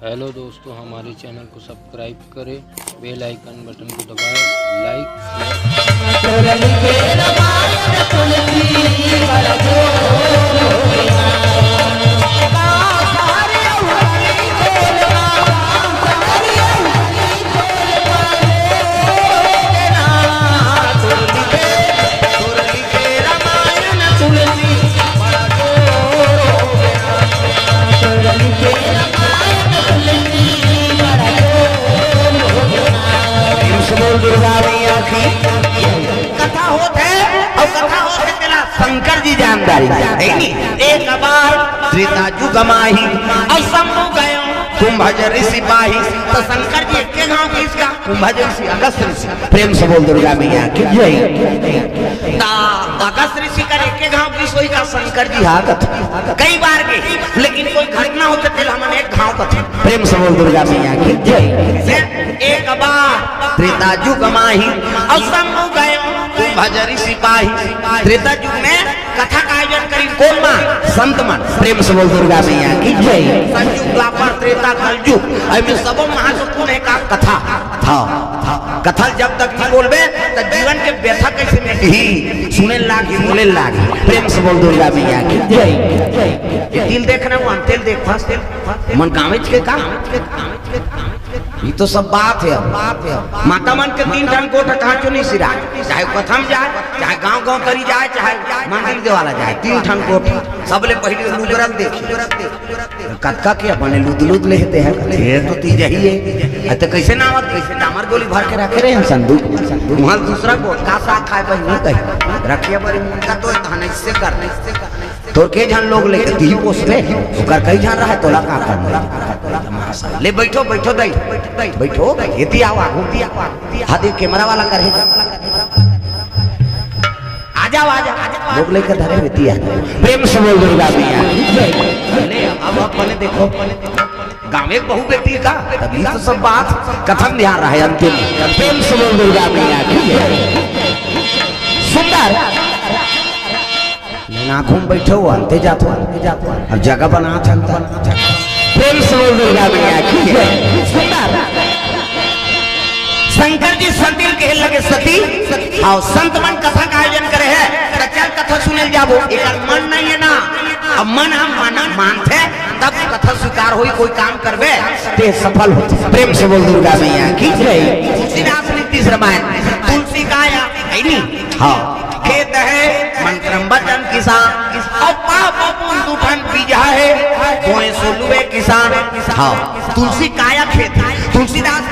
Hello दोस्तों, हमारे channel को सब्सक्राइब करें, बेल आइकन बटन को दबाएं, कथा होत है और कथा होत है तेरा शंकर जी जानदारी है नी। एक बार त्रेता जुग माही और शंभु गयो कुंभज ऋषि पाही। तो शंकर जी के गांव किसका? कुंभज ऋषि अगस्त ऋषि। प्रेम से बोल दुर्गा मैया की जय। अगस्त ऋषि करे के गांव की सोई का शंकर जी हाकत कई बार के, लेकिन कोई घटना होते थे हमने एक गांव का। प्रेम से बोल दुर्गा मैया की जय। एक बार त्रेता जुग माही और शंभु गयो कुंभज ऋषि पाही। त्रेता युग में कथा का आयोजन करी कौन मां? संत मन। प्रेम से बोल दुर्गा मैया की जय। संयुग द्वापर त्रेता कलयुग में सब महत्वपूर्ण है का कथा था। कथा जब तक नहीं बोलबे तो जीवन के व्यथा कैसे मिटी सुने लागी बोले लागी। प्रेम से बोल दुर्गा मैया की जय। ये तिल देखना वो तेल देख फस मन गावेच के का ये तो सब बात है। माता मन के तीन ढंग को कहाँ क्यों नहीं सिरा, चाहे कथम जाए, चाहे गांव गांव करी जाए, चाहे मंदिर देवाला जाए, तीन ढंग को सबले पहले लुदरल देखी कटका के अपने लुद लेते हैं। ये तो तीज ही है तो कैसे ना आवत कैसे डामर गोली भर के रखे रहे हैं संदूक वहां दूसरा को का साथ खाए पर नहीं कही रखिए बड़ी मुनका तो थाने से करने तो के जन लोग लेके दी पोसले ओकर कई जन रहा तोला का कर ले बैठो बैठो दई बैठो एती आवा घूमती आवा हाथी कैमरा वाला करे आजा लोग लेकर धरे बेती है। प्रेम से बोल दुर्गा मैया ले अब अपने देखो गांव एक बहु बेटी का तभी तो सब बात कथन ध्यान रहा है अंतिम। प्रेम से बोल दुर्गा मैया सुंदर आंखों में बैठो अंते जातो अब जगह बना था। प्रेम से बोल दुर्गा मैया की सुंदर शंकर जी संतिल के लगे सती और संत मन कथा का आयोजन करे है तो चल कथा सुने जाबो। एक मन नहीं है ना, अब मन हम मानते तब कथा स्वीकार होई कोई काम करबे ते सफल होते। प्रेम से बोल दुर्गा मैया की जय। तुलसीदास नीति रामायण तुलसी काया है नी हां खेत है मंत्रम बचन किसान और पाप पुन दुठन बीजा है कोई सोलुए किसान। हाँ तुलसी काया खेत तुलसीदास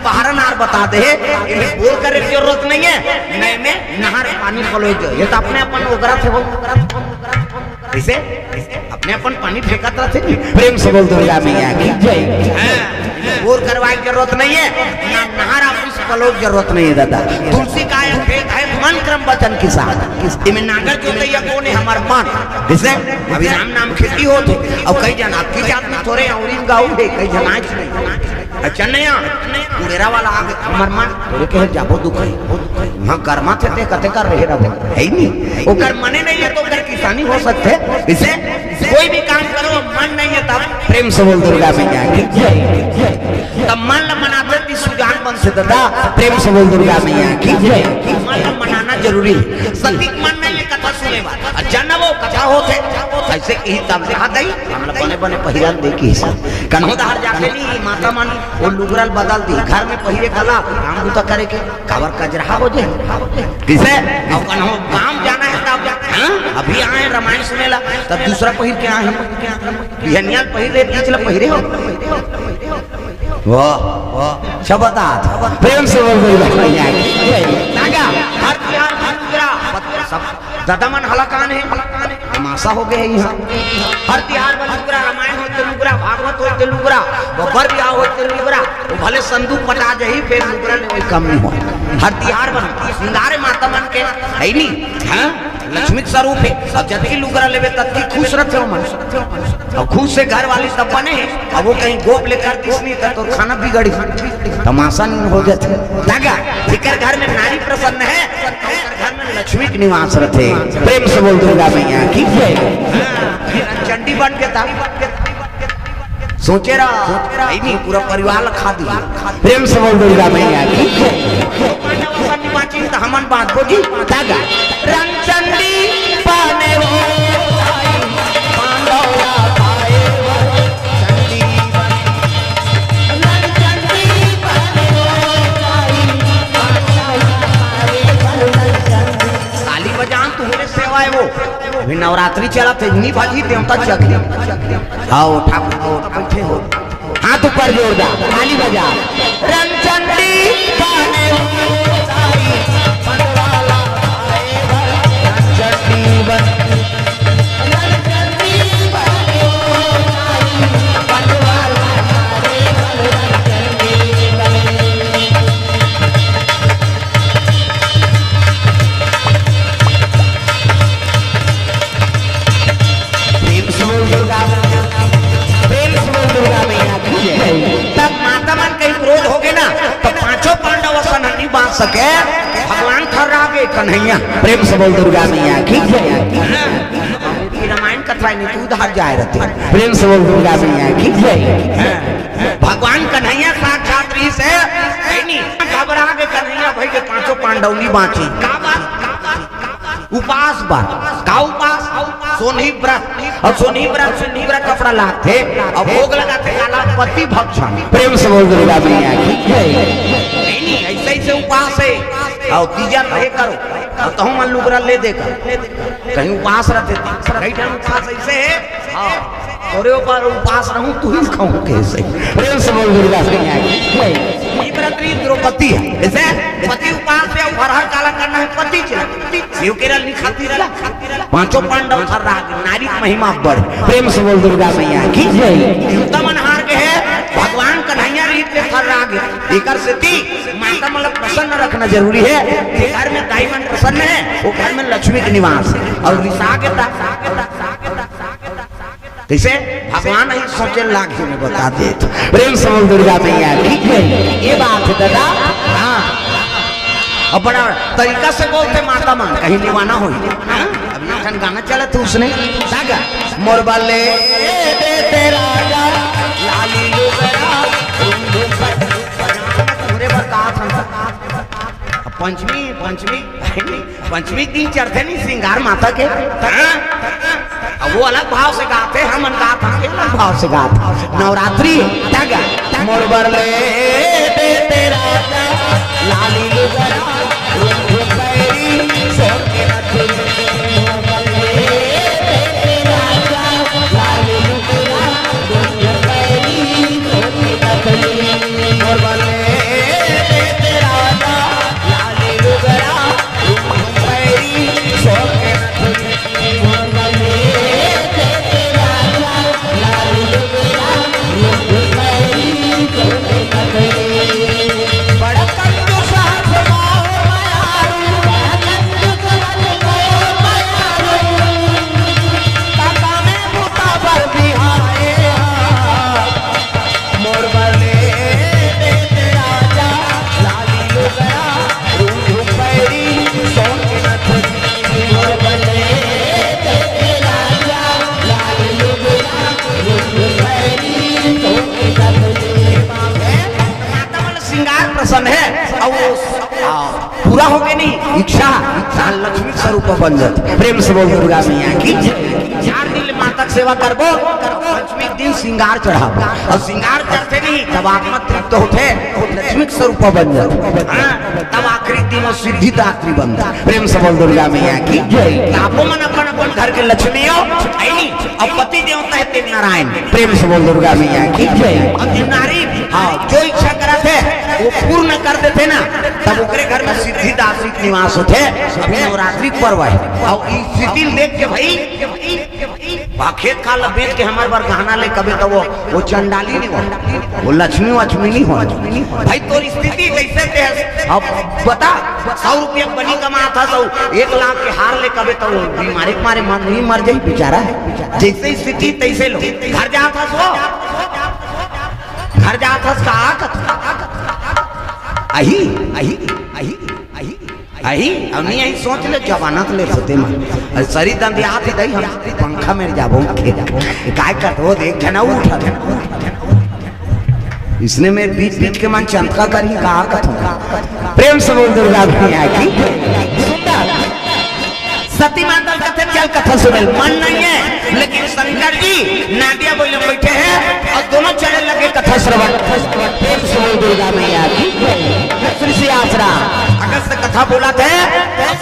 बाहर नार बता दे इन्हें बोल कर जरूरत नहीं है नए में नहर पानी फलो ये तो अपने अपन ओगरा थे इसे अपने अपन पानी फेंकत रहते। प्रेम से बोल दुर्गा मैया की जय। बोर करवाए की जरूरत नहीं है ना नहर ऑफिस फलो जरूरत नहीं है दादा। तुलसी काया खेत है मन क्रम वचन किसान इमे नागर जो तैया कौन है हमार मन जैसे अभी नाम खेती होते और कई जन आपकी जात में थोड़े औरीन गाँव है कई जन आज नहीं अच्छा नहीं कुड़ेरा वाला आगे हमार मन थोड़े के जाबो दुख है वहाँ गर्मा थे कते कर रहे रहो है नहीं ओकर मने नहीं है तो कर किसानी हो सकते इसे कोई भी काम करो मन नहीं है तब। प्रेम से बोल दुर्गा मैया की तब मन ला मनाते थी सुजान बन से दादा। प्रेम से बोल दुर्गा मैया की मन ला मनाना जरूरी है। सटीक मन नहीं है कथा सुने वाला जन वो कथा होते ऐसे ही तब से हाथ आई हम बने बने पहिरन देखी कन्हो दहर जाके नहीं माता मन वो लुगरल बदल दी घर में पहिरे खला काम तो करे के कावर कजरा हो जाए किसे और कन्हो काम जाना है तब अभी आए रामायण सुनेला तब दूसरा पहिर के आए बिहनियाल पहिरे पिछला पहिरे हो वाह वाह शबदा प्रेम से बोल दुर्गा मैया नागा हर प्यार भंगरा सब दादा मन हलाकान है तमाशा हो गए यहाँ हर तिहार बलुगरा रामायण हो तेलुगरा भागवत हो तेलुगरा बबर ब्याह हो तेलुगरा वो भले संदूक पटा जाही फिर लुगरा ले कोई कम नहीं हो। हर तिहार बन सिंगारे माता मन के है नी हां लक्ष्मी स्वरूप है। अब जब की लुगरा लेवे तब की खुश रहते हो मन और खुश से घर वाली सब बने अब वो कहीं गोप लेकर किसनी तो खाना बिगड़ी तमाशा नहीं हो जाते लगा जिकर घर में नारी प्रसन्न है घर में लक्ष्मी के निवास रहते। प्रेम से बोल दुर्गा मैया की जय। चंडी बन के था सोचे रहा नहीं पूरा परिवार खा दिया। प्रेम से बोल दुर्गा मैया की हमन बात बोजी दागा रंचंडी पाने वो ताली बजान तुम्हारे सेवा है वो अभी नवरात्रि चला थे इतनी बाजी देवता जगली आओ ठाकुर आओ बैठे हो हाथ ऊपर जोरदार ताली बजा रंचंडी पाने सके भगवान खर्रागे कन्हैया। प्रेम से बोल दुर्गा मैया की रामायण कथा नहीं तू उधर जाए रहते। प्रेम से बोल दुर्गा मैया की भगवान कन्हैया साक्षात से घबरा के कन्हैया भाई के पांचों पांडवनी बांची उपास बा का उपास सोनी व्रत और सोनी व्रत कपड़ा लाते और भोग लगाते काला पति भक्षण। प्रेम से बोल दुर्गा मैया नहीं ऐसे ऐसे उपास है और तीजा रहे करो तो हम लुगरा ले देकर कहीं उपास रहते कहीं उपास ऐसे है और ऊपर उपास रहूं तू ही खाऊं कैसे। प्रेम से बोल दुर्गा मैया की द्रौपदी है ऐसे पति उपास पे हर काला करना है पति शिव केरल निखाती रहा पांचों पांडव नारी महिमा बढ़। प्रेम से बोल दुर्गा मैया की तमन हार के है भगवान कन्हैया रीत पे फर रहा गया एकर स्थिति माता मतलब प्रसन्न रखना जरूरी है। घर में दाई मन प्रसन्न है वो घर में लक्ष्मी के निवास है और रिसा के कैसे भगवान ही सोचे लाखे में बता दे तो। प्रेम से बोल दुर्गा मैया की ये बात है दादा। हाँ और बड़ा तरीका से बोलते माता मान कहीं दीवाना हो अभी गाना चला तो उसने सागा मोरबले तेरा लाली पंचमी पंचमी पंचमी दिन चढ़ते नहीं श्रृंगार माता के वो अलग भाव से गाते हम गाता अलग भाव से गाते नवरात्रि मोरबले तेरा लाली है और पूरा हो गया नहीं इच्छा लक्ष्मी स्वरूप बन जाती। प्रेम से बोल दुर्गा मैया की 4 दिन माता सेवा करबो पंचमी दिन श्रृंगार चढ़ाबो और श्रृंगार करते नहीं तब आत्मा तृप्त होते लक्ष्मी स्वरूप बन जाते तब आखिरी दिन सिद्धि दात्री बन जाते। प्रेम से बोल दुर्गा मैया की आपो मन अपन अपन घर के लक्ष्मी हो आई और पति देवता है तेज नारायण। प्रेम से बोल दुर्गा मैया की और नारी हाँ जो इच्छा करा थे वो पूर्ण कर देते ना तब उनके घर में सिद्धि दात्री निवास होते। नवरात्रि पर्व है और इस स्थिति देख के भाई खेत खाला बेच के हमारे बार गहना ले कभी तो वो चंडाली नहीं हो वो लक्ष्मी वक्ष्मी नहीं हो भाई। तो स्थिति कैसे अब बता 100 रुपया बनी कमा था तो 1 लाख के हार ले कभी तो बीमारी के मारे नहीं मर जाए बेचारा है। जैसे स्थिति तैसे लो घर जाता सो घर जाता आई आई आई आई आई अब नहीं आई सोच ले जवानत ले सते में शरीर दंदिया हाथ दई हम पंखा में जाबो खे जाबो काय करत हो देख जना उठा इसने में बीच बीच के मन चंदका करी कहा कथम प्रेम से बोल दुर्गा मैया की सती माता कथे चल कथा सुनेल मन नहीं है, लेकिन शंकर जी नादिया बोले बैठे हैं और दोनों चले लगे कथा श्रवण। प्रेम से बोल दुर्गा मैया की श्री आसरा अगर से कथा बोला थे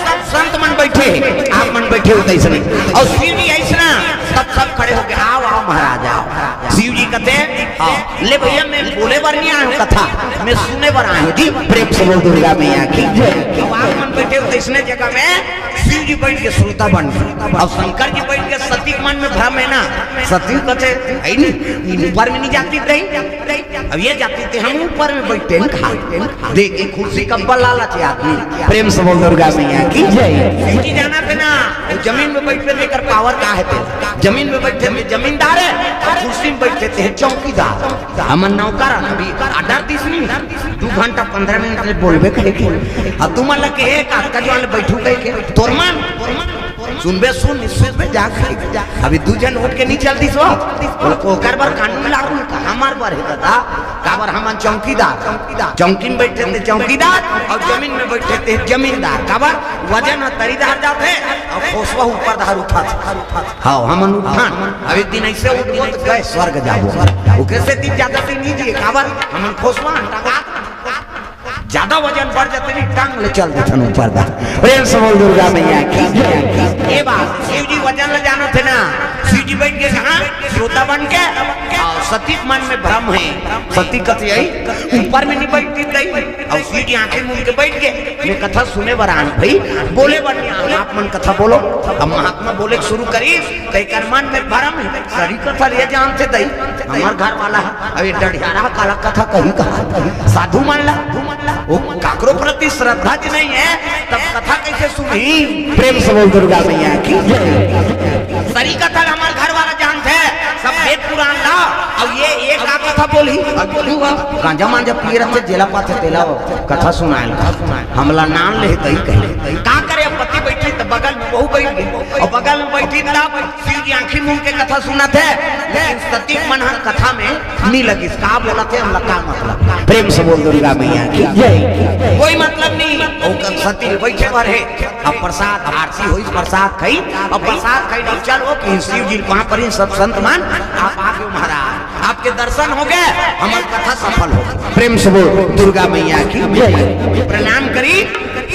सब संत मन बैठे, आप मन बैठे होते ऐसे और शिव जी ऐसा सब खड़े होके आओ आओ महाराज आओ। शिव जी कहते हाँ ले भैया मैं बोले बार नहीं आया हूँ कथा, मैं सुने बार आया हूँ जी। प्रेम से बोल दुर्गा मैया की अब आप मन बैठे होते इसने जगह में शिव जी बैठ के श्रोता बन गए और शंकर जी बैठ के सती मन में भ्रम है ना, सती कहते है नहीं ऊपर में नहीं जाती रही, अब ये जाती थे हम ऊपर में बैठते हैं देखिए कुर्सी का बल्ला लाचे आदमी। प्रेम से बोल दुर्गा मैया की शिव जी जाना थे ना वो जमीन में बैठते लेकर पावर का है थे, जमीन में बैठते थे जमींदार है और कुर्सी में बैठते थे चौकीदार, हम नौकर अभी 18-30 मिनट 2 घंटा 15 मिनट ले बोलबे करेगी और तुम लग के एक आध का जो बैठू के तोर मन सुनबे सुन सुनबे जा अभी 2 जन उठ के नहीं चलती सो ओकर बार कानून लागू हमार बार है दादा काबर हमन चौकीदार चौकी में बैठे थे चौकीदार और जमीन में बैठे थे जमींदार काबर वजन तरीदार जाते और खोसवा ऊपर धार उठा हाँ हमन उठान अब एक दिन ऐसे उठबो तो गए स्वर्ग जाबो वो कैसे दिन ज्यादा दिन नहीं जी काबर हमन खोसवा ज्यादा वजन बढ़ जाते नहीं टांग ले चल देते ऊपर दा। प्रेम से बोल दुर्गा मैया की ये बात शिव जी वजन ले जानो थे ना, शिव जी बैठ के कहा श्रोता बन के और सती मन में भ्रम है, सती कथी आई ऊपर में नहीं बैठती गई और शिव जी आंखें मूंद के बैठ के मैं कथा सुने बरान भाई बोले बढ़िया आप मन कथा बोलो। अब महात्मा बोले शुरू करी कई कर मन में भ्रम है सही कथा ले जानते दई हमार घर वाला अभी डढ़ियारा काला कथा कही कहा साधु मान ला वो काकरो प्रति श्रद्धा जी नहीं है तब कथा कैसे सुनी। प्रेम से बोल दुर्गा मैया की सही कथा हमारे घर वाला जानते हैं सब वेद पुराण ला अब ये एक आ कथा बोली गांजा मांजा पी रहे थे जेला पाते तेला कथा सुनाएल हमला नाम ले दई कहे का करे पति बैठी तो बगल में बहू बैठ गई और बगल में बैठी तब शिव जी आंखें मूंद के कथा सुना थे लेकिन सती मन कथा में नहीं लगी का बोला थे हमला का मतलब। प्रेम से बोल दुर्गा मैया की कोई मतलब नहीं और सती बैठे पर है अब प्रसाद आरती हुई प्रसाद खाई और प्रसाद खाई नहीं चलो कि शिव जी वहां पर सब संत मान आप आगे महाराज आपके दर्शन हो गए हमारी कथा सफल हो गई। प्रेम से बोल दुर्गा मैया की प्रणाम करी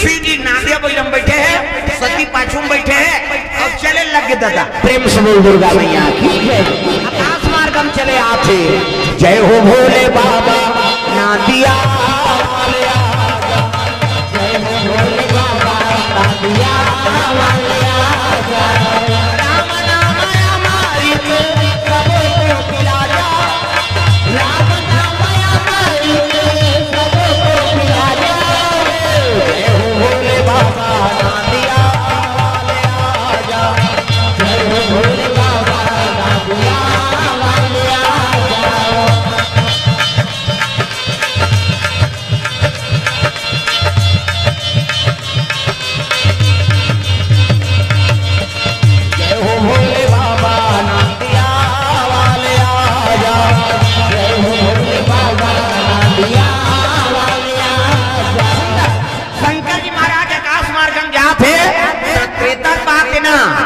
शिव जी नादिया बैठम बैठे हैं सती पाछू में बैठे हैं और चले लगे दादा। प्रेम से बोल दुर्गा मैया की आकाश मार्गम चले आते जय हो भोले बाबा नादिया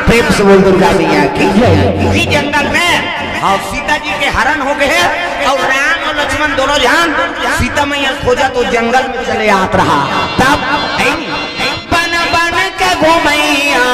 प्रेम से बोल दुर्गा मैया की जंगल में और सीता जी के हरण हो गए और राम और लक्ष्मण दोनों जान सीता मैया खोजा तो जंगल में चले आत रहा तब बन बन के घूमैया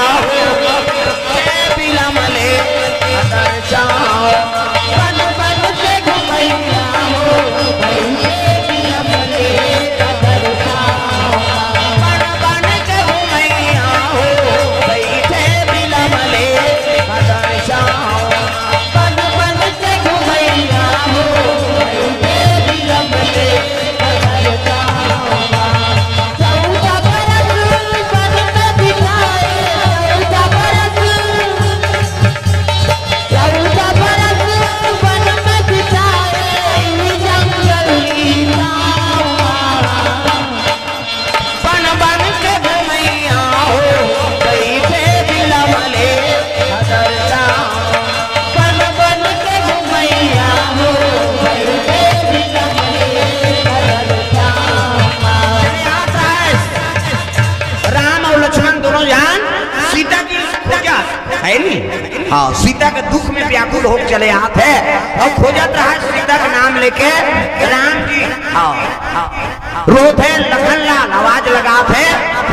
हाँ सीता के दुख में व्याकुल हो चले आते और खोजत रहा सीता का नाम लेके राम जी। हाँ रोत है लखन लाल आवाज लगाते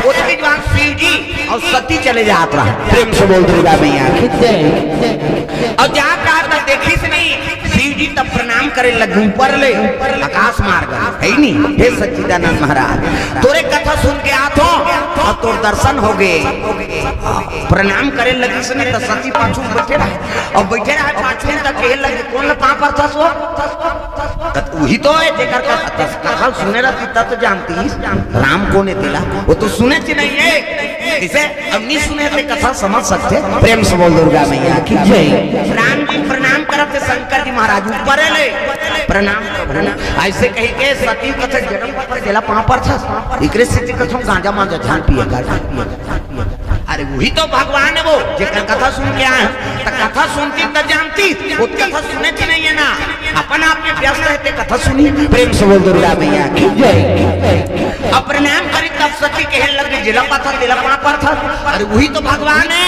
उसके बाद शिव जी और सती चले जात रहा। प्रेम से बोल दुर्गा मैया की जय। और जहाँ कहा देखी से नहीं शिव जी तब प्रणाम करे लगे ऊपर ले आकाश मार्ग है नहीं। हे सच्चिदानंद महाराज तोरे कथा सुन के आतो और तोर दर्शन हो गए। प्रणाम करे लगी से नहीं तो सती पाछू बैठे रहे और बैठे रहे पाछू तक कहे लगे कौन ला पापा था सो वही तो है जेकर कथा सुने रहती तब तो जानती राम को ने दिला वो तो सुने थे नहीं है इसे अब नहीं सुने थे कथा समझ सकते। प्रेम से बोल दुर्गा मैया की जय। राम जी प्रणाम करते शंकर जी महाराज ऊपर ले प्रणाम ऐसे कही के सती कथा जन्म पर दिला पाँव पर था इकरे स्थिति कथा गांजा मांजा झान पिए गांजा। अरे वही तो भगवान है वो जेकर कथा सुन के आए तो कथा सुनती तो जानती वो कथा सुने थी नहीं है ना अपन आप में व्यस्त रहते कथा सुनी। प्रेम से बोल दुर्गा मैया की जय। अब प्रणाम करी तब सती कहे लगे जिला पाथा तिला पर था। अरे वही तो भगवान है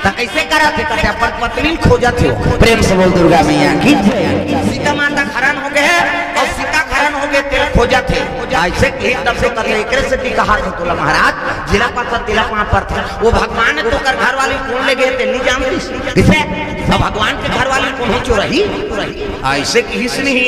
तो कैसे करा थे कहते अपन पत्नी खोजा थे। प्रेम से बोल दुर्गा मैया की जय। सीता माता खरन हो गए और सीता खरन हो गए तेल खोजा थे ऐसे एक तब से करते एक से कहा था तोला महाराज जिला पाथा तिला पर था वो भगवान ने तो कर घर वाली कौन ले गए तेल नहीं जानती किसे तो भगवान के घर वाली कौन हो चोरही ऐसे किस नहीं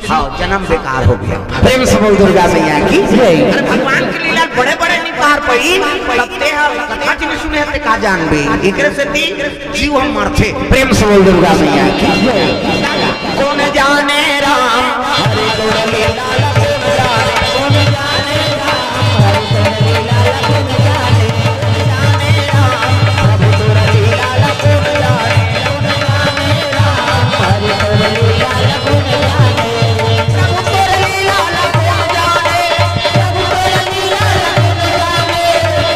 हाँ जन्म बेकार हो गया। प्रेम से बोल दुर्गा मैया की जय। अरे भगवान की लीला बड़े बड़े नहीं पार पई लगते हैं कथा जी सुने थे का जानबे एकरे से ती जीव हम मरथे। प्रेम से बोल दुर्गा मैया की जय। कौन जाने राम हरे तोर लीला कौन जाने राम हरे तोर लीला कौन जाने राम प्रभु तोर लीला कौन जाने राम हरे तोर लीला कौन जाने प्रभु तोर लीला कौन जाने प्रभु तोर लीला कौन जाने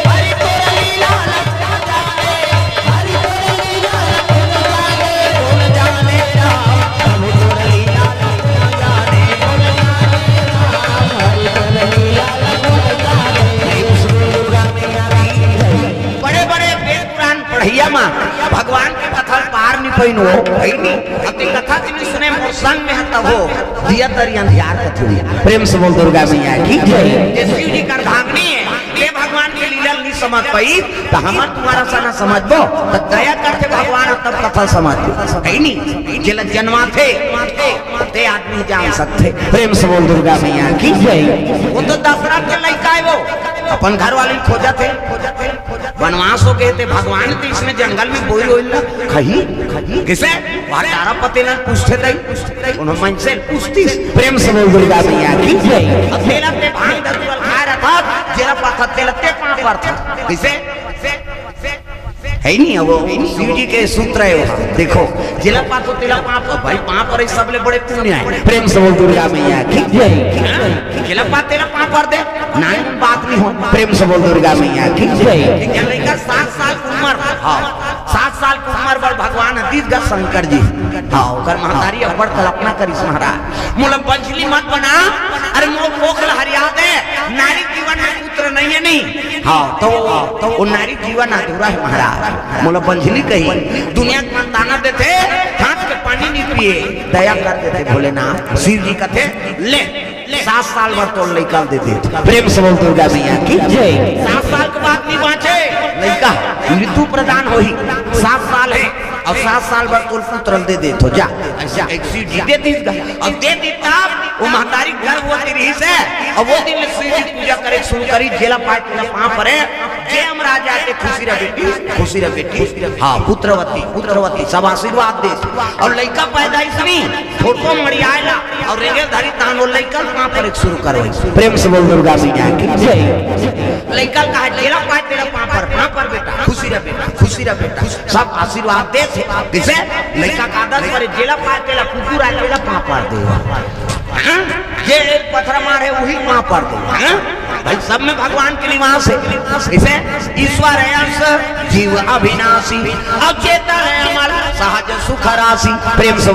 हरे तोर लीला कौन जाने हरे तोर लीला कौन जाने राम प्रभु तोर लीला कौन जाने राम हरे तोर लीला कौन जाने। दुर्गा मैया की बड़े बड़े वेद पुराण पढ़िया मां भगवान के कथा पार नहीं पैनो है नहीं अपनी कथा जिन सुने मोर संग में तब हो दिया तरी अंधियार कथी। प्रेम से बोल दुर्गा मैया की जय। ये शिव जी का धामनी है ये भगवान की लीला नहीं समझ पाई तो हम तुम्हारा साना समझ दो तो दया करते भगवान तब कथा समझ है नहीं जिला जन्मा थे ते आदमी जान सकते। प्रेम से बोल दुर्गा मैया की जय। वो तो दशरथ के लड़का है वो अपन घर वाली खोजा थे वनवास हो गए थे भगवान तो इसमें जंगल में बोई रोई खही किसे तारा पति ने पूछते थे उन्होंने मन से पूछती। प्रेम से बोल दुर्गा मैया की जय। अकेला पे भांग दतुअल खा रहा था जेला पाथा तेलते पांव पर था किसे है नहीं वो शिव जी के सूत्र है वो देखो जिला पाथो तिला पाप भाई पाप पर सबले बड़े पुण्य है। प्रेम से बोल दुर्गा मैया की जय। जिला पात तेला पाप पर दे ना बात नहीं हो। प्रेम से बोल दुर्गा मैया की जय। लड़का 7 साल की उम्र हाँ 7 साल की उम्र पर भगवान अतीत शंकर जी हाँ कर महतारी अब्बड़ कल्पना करी महाराज मोला पंचली मत बना अरे मोर पोखल हरिया दे नारी जीवन में पुत्र नहीं है नहीं हाँ तो वो नारी जीवन अधूरा है महाराज मोला पंचली कही दुनिया को ताना देते हाथ के पानी नहीं पिए दया कर देते भोलेनाथ शिव जी कहते ले 7 साल बाद तो निकाल देते। प्रेम से बोल दुर्गा मैया की जय। 7 साल के बाद नहीं बाँचे लड़का मृत्यु प्रदान हो ही 7 साल है और 7 साल बाद तो पुत्र दे दे तो जा ऐसा एक सीट दे दी और दे दी तब वो महतारी घर वो तेरी से और वो दिन शिव जी पूजा करे शुरू करी जेला पाट पाँव परे जे हम राजा के खुशी रह बेटी हाँ पुत्रवती सब आशीर्वाद दे और लड़का पैदाइश नहीं फोटो मरियाला और रेगे धरी तान वो लड़का पाँव पर शुरू करो। प्रेम से बोल दुर्गा मैया की जय। लड़का कहा जेला पाट तेरा पाँव पर बेटा खुशी रह बेटा सब आशीर्वाद दे थे किसे लड़का का आदर्श पर जेला पाट तेरा कुकुर आ तेरा पाँव पर दे ये एक पत्थर मारे वही वहां पर दे भाई सब में भगवान के निवास है इसे ईश्वर है जीव अविनाशी अचेतन है हमारा सहज सुख राशि। प्रेम से